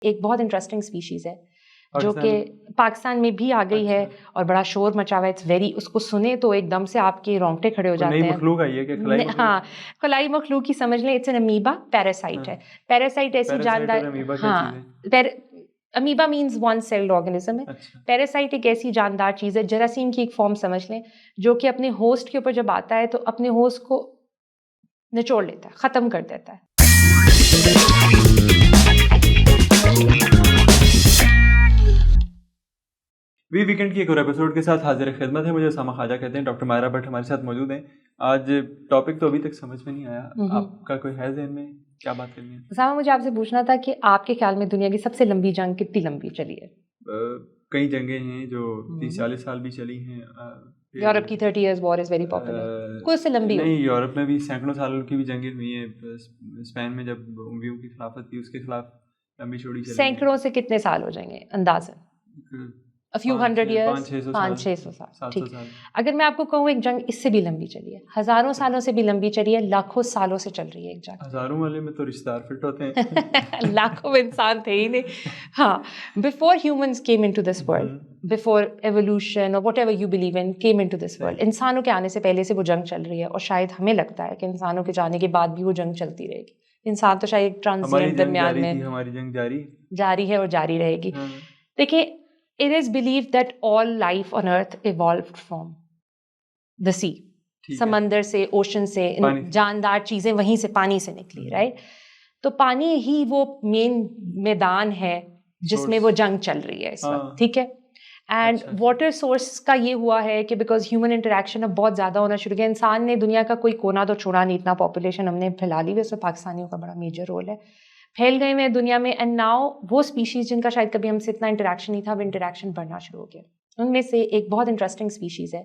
ایک بہت interesting species ہے جو کہ پاکستان میں بھی آ گئی ہے اور بڑا شور مچا ہوا ہے. اٹس ویری, اس کو سنے تو ایک دم سے آپ کے رونگٹے کھڑے ہو جاتے ہیں. ہاں, خلائی مخلوق کی سمجھ لیں. اٹس این امیبا, پیراسائٹ ہے. پیراسائٹ ایسی جاندار, ہاں, amoeba means one celled organism ہے. پیراسائٹ ایک ایسی جاندار چیز ہے, جراثیم کی ایک فارم سمجھ لیں, جو کہ اپنے ہوسٹ کے اوپر جب آتا ہے تو اپنے ہوسٹ کو نچوڑ لیتا ہے, ختم کر دیتا ہے. وی ویکینڈ کی ایک اور ایپیسوڈ کے ساتھ حاضر خدمت ہے. مجھے اسامہ خواجہ کہتے ہیں. ڈاکٹر مائرہ بٹ ہمارے ساتھ موجود ہیں. آج ٹاپک تو ابھی تک سمجھ میں نہیں آیا, آپ کا کوئی ہے ذہن میں کیا بات کرنی ہے؟ اسامہ, مجھے آپ سے پوچھنا تھا کہ آپ کے خیال میں دنیا کی سب سے لمبی جنگ کتنی لمبی چلی ہے؟ کئی جنگیں ہیں جو 30-40 سال بھی چلی ہیں. یورپ کی 30 years war is very popular. کوئی سے لمبی نہیں, یورپ میں بھی سینکڑوں سال کی بھی جنگیں ہوئی ہیں. اسپین میں جب امویوں کی خلافت تھی اس کے خلاف لمبی چوڑی چلی. سینکڑوں سے کتنے سال ہو جائیں گے اندازاً؟ A few hundred years, 500-600 سال. ٹھیک. اگر میں آپ کو کہوں ایک جنگ اس سے بھی لمبی چلی ہے, ہزاروں سالوں سے بھی لمبی چلی ہے, لاکھوں سالوں سے چل رہی ہے ایک جنگ. ہزاروں والے میں تو رشتہ دار فٹ ہوتے ہیں. لاکھوں انسان تھے ہی نہیں. ہاں, before humans came into this world, before evolution or whatever you believe in came into this world, انسانوں کے آنے سے پہلے سے وہ جنگ چل رہی ہے. اور شاید ہمیں لگتا ہے کہ انسانوں کے جانے کے بعد بھی وہ جنگ چلتی رہے گی. انسان تو شاید ٹرانزینٹ درمیان میں, ہماری جنگ جاری ہے اور جاری رہے گی. دیکھیں, it is believed that all life on earth evolved from the sea. سمندر سے, اوشن سے, جاندار چیزیں وہیں سے, پانی سے نکلی, رائٹ؟ تو پانی ہی وہ مین میدان ہے جس میں وہ جنگ چل رہی ہے اس وقت, ٹھیک ہے. اینڈ واٹر سورس کا یہ ہوا ہے کہ بیکاز ہیومن انٹریکشن اب بہت زیادہ ہونا شروع کیا. انسان نے دنیا کا کوئی کونا تو چھوڑا نہیں, اتنا پاپولیشن ہم نے پھیلا لی ہے, اس میں پاکستانیوں کا بڑا میجر رول ہے. پھیل گئے ہوئے دنیا میں. اینڈ ناؤ وہ اسپیشیز جن کا شاید کبھی ہم سے اتنا انٹریکشن نہیں تھا, اب انٹریکشن بڑھنا شروع ہو گیا. ان میں سے ایک بہت انٹرسٹنگ اسپیشیز ہے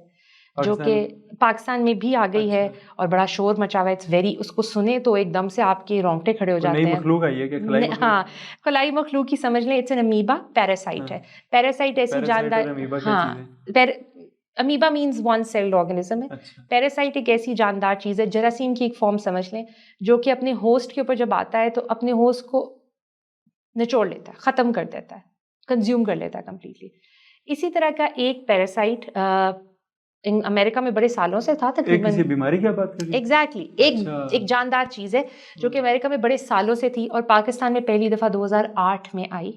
جو کہ پاکستان میں بھی آ گئی ہے اور بڑا شور مچا ہوا ہے. اٹس ویری, اس کو سنے تو ایک دم سے آپ کے رونگٹے کھڑے ہو جاتے ہیں. ہاں, خلائی مخلوق کی سمجھ لیں. اٹس این امیبا, پیراسائٹ ہے. پیراسائٹ ایسی جاندار, ہاں, amoeba means one celled organism ہے. پیراسائٹ ایک ایسی جاندار چیز ہے, جراثیم کی ایک فارم سمجھ لیں, جو کہ اپنے ہوسٹ کے اوپر جب آتا ہے تو اپنے ہوسٹ کو نچوڑ لیتا ہے, ختم کر دیتا ہے, کنزیوم کر لیتا ہے کمپلیٹلی. اسی طرح کا ایک پیراسائٹ امریکہ میں بڑے سالوں سے تھا, تقریباً بیماری کی بات کریں. ایگزیکٹلی, ایک جاندار چیز ہے جو کہ امریکہ میں بڑے سالوں سے تھی اور پاکستان میں پہلی دفعہ 2008 میں آئی.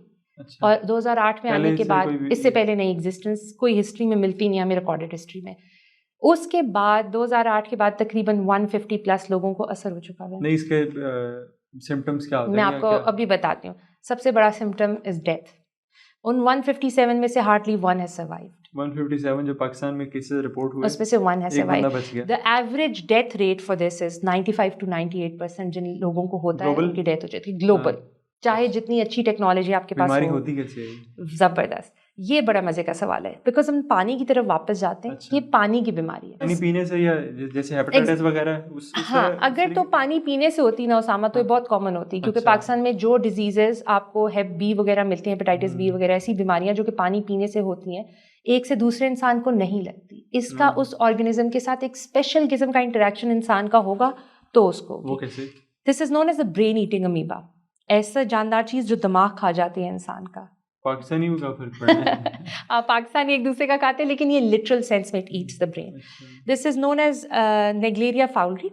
اور 2008 میں آنے کے بعد, اس سے پہلے نہیں ایگزسٹنس, کوئی ہسٹری میں ملتی نہیں ہمیں, ریکارڈڈ ہسٹری میں. اس کے بعد 2008 کے بعد تقریباً 150+ لوگوں کو اثر ہو چکا ہے. نہیں, اس کے سمپٹمز کیا ہوتے ہیں؟ میں آپ کو ابھی بتاتی ہوں. سب سے بڑا سمپٹم از ڈیتھ. ان 157 میں سے ہارڈلی 1 ہیز سروائیوڈ. 157 جو پاکستان میں کیسز رپورٹ ہوئے, اس میں سے 1 has survived. The average death rate for this is 95 to 98%. جن لوگوں کو ہوتا ہے ان کی ڈیتھ ہو جاتی ہے گلوبل, چاہے جتنی اچھی ٹیکنالوجی آپ کے پاس بیماری ہوتی کیسے ہے؟ زبردست. یہ بڑا مزے کا سوال ہے, بیکاز ہم پانی کی طرف واپس جاتے ہیں. یہ پانی کی بیماری ہے. پانی پینے سے, یا جیسے ہیپیٹائٹس وغیرہ, ہاں, اگر تو پانی پینے سے ہوتی نا اسامہ, تو یہ بہت کامن ہوتی, کیونکہ پاکستان میں جو ڈیزیزز آپ کو ہیپ بی وغیرہ ملتی ہیں, ہیپیٹائٹس بی وغیرہ, ایسی بیماریاں جو کہ پانی پینے سے ہوتی ہیں, ایک سے دوسرے انسان کو نہیں لگتی. اس کا اس آرگنزم کے ساتھ ایک اسپیشل قسم کا انٹریکشن انسان کا ہوگا تو اس کو. وہ کیسے؟ This is known as a brain eating amoeba. ایسا جاندار چیز جو دماغ کھا جاتی ہے انسان کا. پاکستانی کا فرق پڑ رہا ہے. پاکستانی ایک دوسرے کا کھاتے ہیں, لیکن یہ لٹرل سینس میں it eats the brain. This is known as Naegleria fowleri.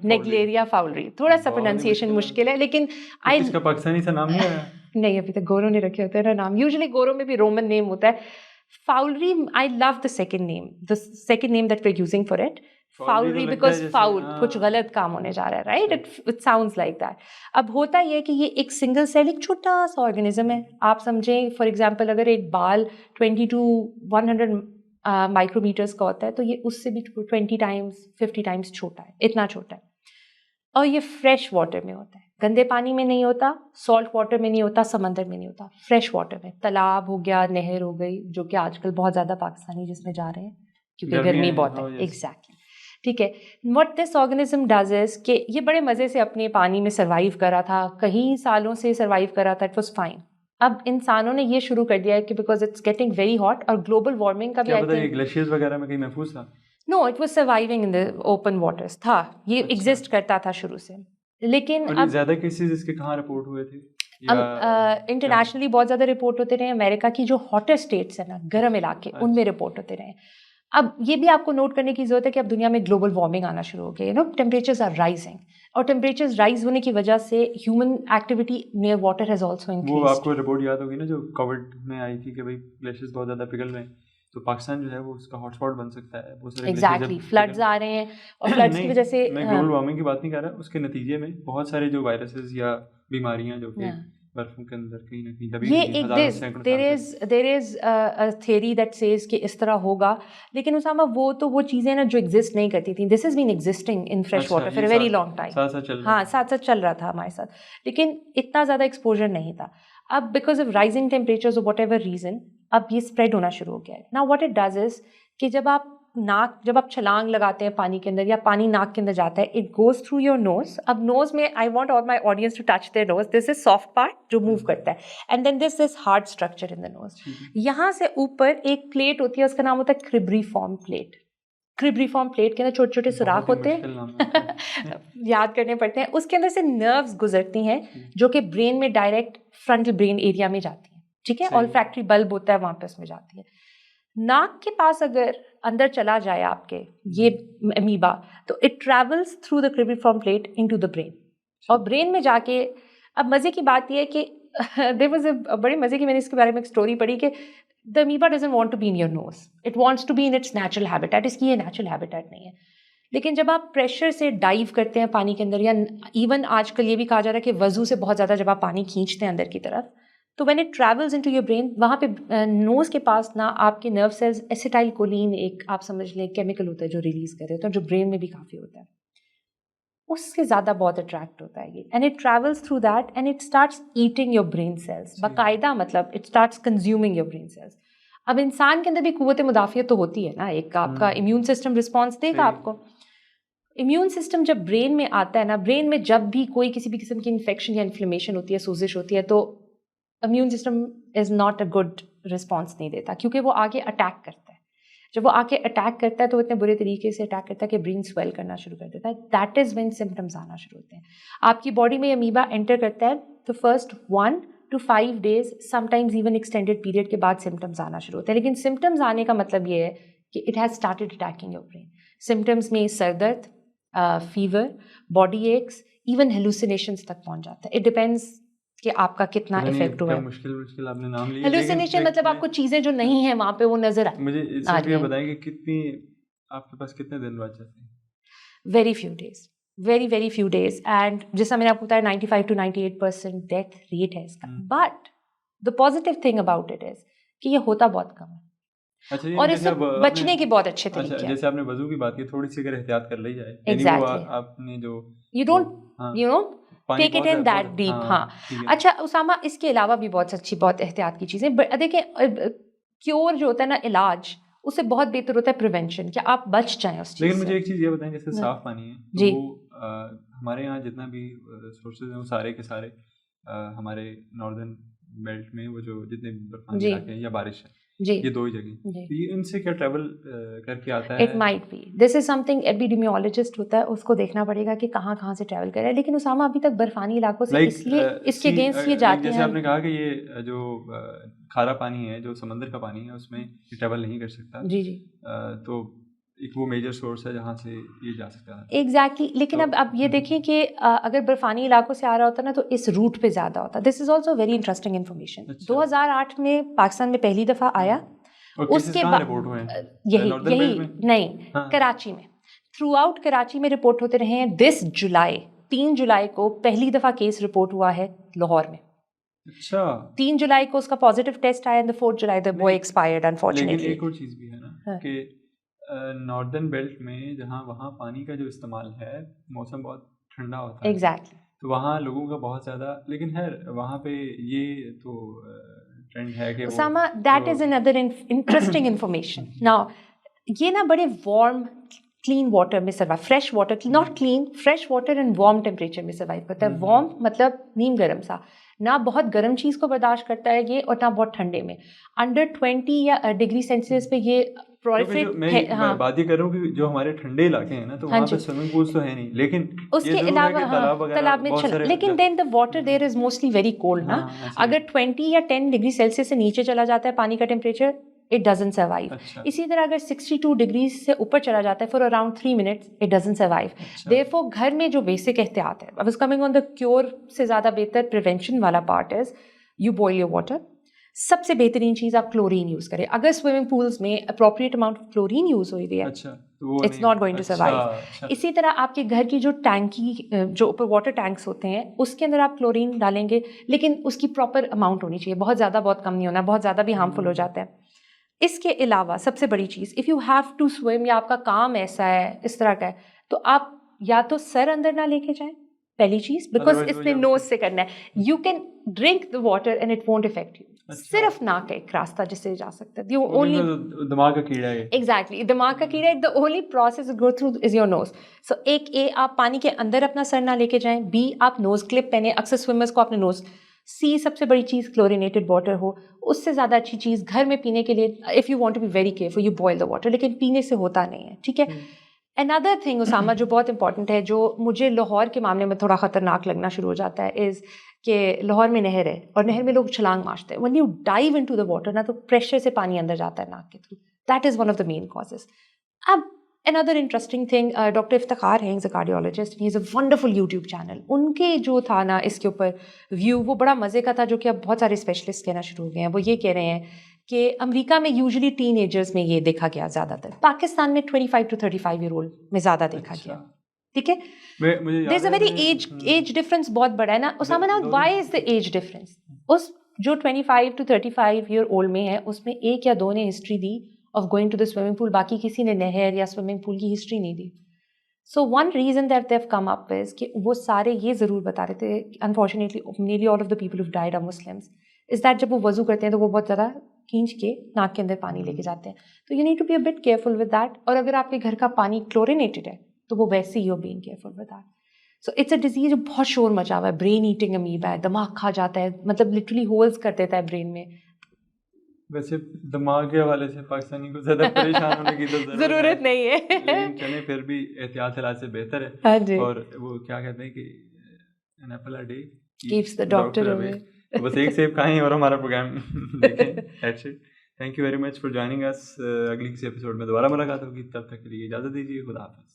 Naegleria fowleri, تھوڑا سا پروننسیشن مشکل ہے, لیکن اس کا پاکستانی سا نام نہیں آیا. نہیں, ابھی تک گوروں نے رکھے ہوتے ہیں نا نام. یوزلی گوروں میں بھی رومن نیم ہوتا ہے. Fowleri, I love the second name that we are using for it. Fowleri because foul, کچھ غلط کام ہونے جا رہا ہے, right? It sounds like that. اب ہوتا یہ کہ یہ ایک سنگل سیل, ایک چھوٹا سا آرگنزم ہے. آپ سمجھیں فار ایگزامپل, اگر ایک بال 20 to 100 مائکرو میٹرز کا ہوتا ہے, تو یہ اس سے بھی 20 times 50 times چھوٹا ہے, اتنا چھوٹا ہے. اور یہ فریش واٹر میں ہوتا ہے, گندے پانی میں نہیں ہوتا, سالٹ واٹر میں نہیں ہوتا, سمندر میں نہیں ہوتا, فریش واٹر میں. تالاب ہو گیا, نہر ہو گئی, جو کہ آج کل بہت زیادہ پاکستانی جس میں جا رہے ہیں کیونکہ گرمی بہت ہے. ایگزیکٹلی, ٹھیک ہے. What this organism does is کہ یہ بڑے مزے سے اپنے پانی میں سروائیو کرا تھا, کئی سالوں سے سروائیو کرا تھا, اٹ واز فائن. اب انسانوں نے یہ شروع کر دیا ہے کہ because it's getting very hot, اور گلوبل وارمنگ کا بھی کیا پتہ یہ گلیشیئرز وغیرہ میں کہیں محفوظ تھا. No, it was surviving in the open waters تھا, یہ ایگزسٹ کرتا تھا شروع سے. لیکن اب زیادہ کیسز اس کے کہاں رپورٹ ہوئے تھے؟ انٹرنیشنلی بہت زیادہ رپورٹ ہوتے رہے. امریکہ کی جو ہاٹر اسٹیٹس ہیں نا, گرم علاقے, ان میں رپورٹ ہوتے رہے. اب یہ بھی آپ کو نوٹ کرنے کی ضرورت ہے کہ اب دنیا میں گلوبل وارمنگ آنا شروع ہو گئی ہے. ٹیمپریچرز آر رائزنگ, اور ٹیمپریچرز رائز ہونے کی وجہ سے human activity near water has also increased. وہ آپ کو رپورٹ یاد ہوگی نا جو کووڈ میں آئی تھی کہ بھائی گلیشیئرز بہت زیادہ پگھل رہے ہیں, تو پاکستان جو ہے وہ اس کا ہاٹ اسپاٹ بن سکتا ہے. ایگزیکٹلی, فلڈز آ رہے ہیں, اور فلڈز کی وجہ سے میں گلوبل وارمنگ کی بات نہیں کر رہا, اس کے نتیجے میں بہت سارے جو وائرسز یا بیماریاں جو کہ برفوں کے اندر کہیں نہ کہیں دبی ہوئی ہیں. دیر از تھیوری دیٹ سیز کہ اس طرح ہوگا, لیکن اسامہ وہ چیزیں نا جو ایگزسٹ نہیں کرتی تھیں. This has been existing in fresh water for a very long time. ہاں, ساتھ ساتھ چل رہا تھا ہمارے ساتھ, لیکن اتنا زیادہ ایکسپوجر نہیں تھا. اب because of rising temperatures what ever reason, اب یہ اسپریڈ ہونا شروع ہو گیا ہے. Now what it does is کہ جب آپ چھلانگ لگاتے ہیں پانی کے اندر, یا پانی ناک کے اندر جاتا ہے, it goes through your nose. اب نوز میں I want all my audience to touch their nose. This is soft part جو موو کرتا ہے, and then this hard structure in the nose. یہاں سے اوپر ایک پلیٹ ہوتی ہے, اس کا نام ہوتا ہے کریبریفارم پلیٹ. کریبریفارم پلیٹ کے اندر چھوٹے چھوٹے سوراخ ہوتے ہیں, یاد کرنے پڑتے ہیں. اس کے اندر سے نروز گزرتی ہیں جو کہ برین میں ڈائریکٹ فرنٹل برین ایریا میں جاتی ہیں. ٹھیک ہے, olfactory bulb ہوتا ہے وہاں پہ, اس میں جاتی ہے. ناک کے پاس اگر اندر چلا جائے آپ کے یہ امیبا, تو it travels through the cribriform plate into the brain, اور برین میں جا کے, اب مزے کی بات یہ ہے کہ دیر واز اے بڑی مزے کی, میں نے اس کے بارے میں ایک اسٹوری پڑھی کہ the amoeba doesn't want to be in your nose, it wants to be in its natural habitat. اس کی یہ نیچرل ہیبیٹیٹ نہیں ہے. لیکن جب آپ پریشر سے ڈائیو کرتے ہیں پانی کے اندر, یا ایون آج کل یہ بھی کہا جا رہا ہے کہ وضو سے بہت زیادہ جب آپ پانی کھینچتے ہیں اندر کی طرف, تو when it travels into your brain, وہاں پہ نوز کے پاس نا آپ کے نرو سیلز ایسیٹائل کولین ایک آپ سمجھ لیں کیمیکل ہوتا ہے جو ریلیز کر رہے ہوتے ہیں, جو برین میں بھی کافی ہوتا ہے, اس سے زیادہ بہت اٹریکٹ ہوتا ہے یہ, and it travels through that and it starts eating your brain cells باقاعدہ, مطلب it starts consuming your brain cells. اب انسان کے اندر بھی قوت مدافعت تو ہوتی ہے نا, ایک آپ کا امیون سسٹم رسپانس دے گا آپ کو. امیون سسٹم جب برین میں آتا ہے نا, برین میں جب بھی کوئی کسی بھی قسم کی انفیکشن یا انفلیمیشن ہوتی ہے, سوزش ہوتی ہے, تو immune system is not a good response نہیں دیتا, کیونکہ وہ آگے اٹیک کرتا ہے. جب وہ آ کے اٹیک کرتا ہے تو اتنے برے طریقے سے اٹیک کرتا ہے کہ برین سویل کرنا شروع کر دیتا ہے. دیٹ از وین سمٹمز آنا شروع ہوتے ہیں. آپ کی باڈی میں امیبا انٹر کرتا ہے تو first 1 to 5 days, sometimes even extended period کے بعد سمٹمز آنا شروع ہوتے ہیں. لیکن سمٹمز آنے کا مطلب یہ ہے کہ it has started attacking your brain. Symptoms میں سر درد, fever, body aches, even hallucinations تک پہنچ جاتا ہے. اٹ ڈپینڈس کہ آپ کا کتنا افیکٹ ہوا ہے. مشکل آپ نے نام لیا. ہیلوسینیشن مطلب آپ کو چیزیں جو نہیں ہیں وہاں پہ وہ نظر آئیں. مجھے اس سے یہ بتائیں کہ کتنی آپ کے پاس کتنے دن بعد چلتے ہیں؟ Very few days, very few days. And جیسا میں نے آپ کو بتایا 95 to 98% ڈیتھ ریٹ ہے اس کا. But the positive thing about it is کہ یہ ہوتا بہت کم ہے, اور اس سے بچنے کے بہت اچھے طریقے ہیں. جیسے آپ نے وضو کی بات کی, تھوڑی سی اگر احتیاط کر لی جائے, ایگزیکٹلی آپ نے جو you don't take it in that deep. ہاں اچھا اسامہ, اس کے علاوہ بھی بہت احتیاط کی چیزیں. دیکھیں کیور جو ہوتا ہے نا, علاج, اس سے بہت بہتر ہوتا ہے پریونشن, کہ آپ بچ جائیں اس چیز سے. لیکن مجھے ایک چیز یہ بتائیں, جیسے صاف پانی ہے جی, ہمارے یہاں جتنا بھی سورسز ہیں وہ سارے کے سارے ہمارے ناردرن بیلٹ میں, وہ جو جتنے برفانی علاقے ہیں یا بارش ہے, یہ دو ہی جگہ, ان سے کیا ٹریول کر کے آتا ہے؟ It might be, this is something epidemiologist ہوتا ہے, اس کو دیکھنا پڑے گا کہ کہاں سے ٹریول کر رہا ہے. لیکن اسامہ ابھی تک برفانی علاقوں سے اس لیے اس کے اگینسٹ یہ جاتے ہیں. جیسے آپ نے کہا کہ یہ جو کھارا پانی ہے, جو سمندر کا پانی ہے, اس میں ٹریول نہیں کر سکتا. جی تو ایک وہ میجر سورس ہے جہاں سے یہ جا سکتا ہے. ایگزیکٹلی. لیکن اب یہ دیکھیں کہ اگر برفانی علاقوں سے آ رہا ہوتا نا, تو اس روٹ پہ زیادہ ہوتا. This is also very interesting information. 2008 میں پاکستان میں پہلی دفعہ آیا, اس کے بعد یہی نہیں, کراچی میں, تھرو آؤٹ کراچی میں رپورٹ ہوتے رہے ہیں. دس جولائی 3 جولائی کو پہلی دفعہ کیس رپورٹ ہوا ہے لاہور میں. اچھا, 3 جولائی کو اس کا پازیٹیو ٹیسٹ آیا, and 4 July the boy expired unfortunately. لیکن ایک اور چیز بھی ہے نا کہ ناردرن بیلٹ میں جہاں وہاں پانی کا جو استعمال ہے, موسم بہت ٹھنڈا ہوتا ہے. ایگزیکٹلی. تو وہاں لوگوں کا بہت زیادہ, لیکن خیر وہاں پہ یہ تو ٹرینڈ ہے کہ Usama, that is another interesting information. Now یہ نا بڑے وارم کلین واٹر میں survive, fresh water, not clean, fresh water and warm temperature میں سروائیو کرتا ہے. وارم مطلب نیم گرم سا, نہ بہت گرم چیز کو برداشت کرتا ہے یہ, اور نہ بہت ٹھنڈے میں. انڈر 20 یا ڈگری سیلسیس پہ یہ میں بات یہ کر رہا ہوں کہ جو ہمارے ٹھنڈے علاقے ہیں نا تو وہاں پہ سوئمنگ پولس تو ہے نہیں, لیکن اس کے علاوہ تالاب میں چلا, لیکن then the water there is mostly very cold نا. اگر 20 یا 10 ڈگری سیلسیس سے نیچے چلا جاتا ہے پانی کا ٹیمپریچر, it doesn't survive. اسی طرح اگر 62 ڈگریز سے اوپر چلا جاتا ہے for around 3 minutes, it doesn't survive. Therefore گھر میں جو بیسک احتیاط ہے, I was coming on the cure سے زیادہ بہتر prevention والا part is you boil your water. سب سے بہترین چیز آپ کلورین یوز کریں. اگر سوئمنگ پولس میں appropriate amount of chlorine use ہوئی ہے, it's not going to survive. اسی طرح آپ کے گھر کی جو ٹینکی, جو اوپر واٹر ٹینکس ہوتے ہیں, اس کے اندر آپ کلورین ڈالیں گے, لیکن اس کی پراپر اماؤنٹ ہونی چاہیے. بہت زیادہ بہت کم نہیں ہونا, بہت زیادہ بھی ہارمفل ہو جاتا ہے. اس کے علاوہ سب سے بڑی چیز, if you have to swim یا آپ کا کام ایسا ہے اس طرح کا ہے, تو آپ یا تو سر اندر نہ لے کے جائیں, پہلی چیز, بیکاز اس نے نوز سے کرنا ہے. You can drink the water and it won't affect you. صرف ناک ہے ایک راستہ جس سے جا سکتا ہے. دماغ کا کیڑا ہے, ایگزیکٹلی دماغ کا کیڑا ہے. The only process go through is your nose. So ایک اے, آپ پانی کے اندر اپنا سر نہ لے کے جائیں. بی, آپ نوز کلپ پہنے. اکثر سوئمرس کو اپنے نوز. سی, سب سے بڑی چیز کلورینیٹڈ واٹر ہو. اس سے زیادہ اچھی چیز گھر میں پینے کے لیے, if you want to be very careful, you boil the water, لیکن پینے سے ہوتا نہیں ہے, ٹھیک ہے. another thing اسامہ جو بہت امپورٹنٹ ہے, جو مجھے لاہور کے معاملے میں تھوڑا خطرناک لگنا شروع ہو جاتا ہے, از کہ لاہور میں نہر ہے اور نہر میں لوگ چھلانگ مارتے ہیں. when you dive into the water نا, تو پریشر سے پانی اندر جاتا ہے ناک کے through. that is one of the main causes. اب another interesting thing, doctor Iftikhar ہیں, a cardiologist, he has a wonderful YouTube channel. ان کے جو تھا نا اس کے اوپر ویو, وہ بڑا مزے کا تھا, جو کہ اب بہت سارے اسپیشلسٹ کہنا شروع ہو گئے ہیں. وہ یہ کہہ رہے ہیں کہ امریکہ میں یوزلی ٹین ایجرز میں یہ دیکھا گیا زیادہ تر, پاکستان میں 25 to 35 ایئر اولڈ میں زیادہ دیکھا گیا, ٹھیک ہے. دیر از اے ویری ایج ڈفرینس بہت بڑا ہے نا اسامہ. نا وائی از دا ایج ڈفرینس؟ اس جو 25 to 35 ایئر اولڈ میں ہے, اس میں ایک یا دو نے ہسٹری دی of going to the swimming pool, باقی کسی نے نہر یا سوئمنگ پول کی ہسٹری نہیں دی. So one reason that they come up is کہ وہ سارے یہ ضرور بتا رہے تھے, unfortunately nearly all of the people who died are Muslims, is that جب وہ وضو کرتے ہیں تو وہ بہت زیادہ کھینچ کے ناک کے اندر پانی لے کے جاتے ہیں. تو you need to be a bit careful with that. اور اگر آپ کے گھر کا پانی کلورینیٹڈ ہے تو وہ ویسے ہی ہو being careful with that. So it's a disease جو بہت شور مچا ہوا ہے, برین ایٹنگ امیبا ہے, دماغ کھا جاتا ہے, مطلب لٹرلی ہولز کر دیتا ہے برین میں. ویسے دماغ کے حوالے سے پاکستانی کو زیادہ پریشان ہونے کی تو ضرورت نہیں ہے, لیکن چلیں پھر بھی احتیاط علاج سے بہتر ہے. ہاں جی, اور وہ کیا کہتے ہیں کہ an apple a day keeps the doctor away. بس ایک سیب کھائیں اور ہمارا پروگرام دیکھیں. That's it. Thank you very much for joining us. اگلی کسی ایپیسوڈ میں دوبارہ ملاقات ہوگی, تب تک کے لیے اجازت دیجیے. خدا حافظ.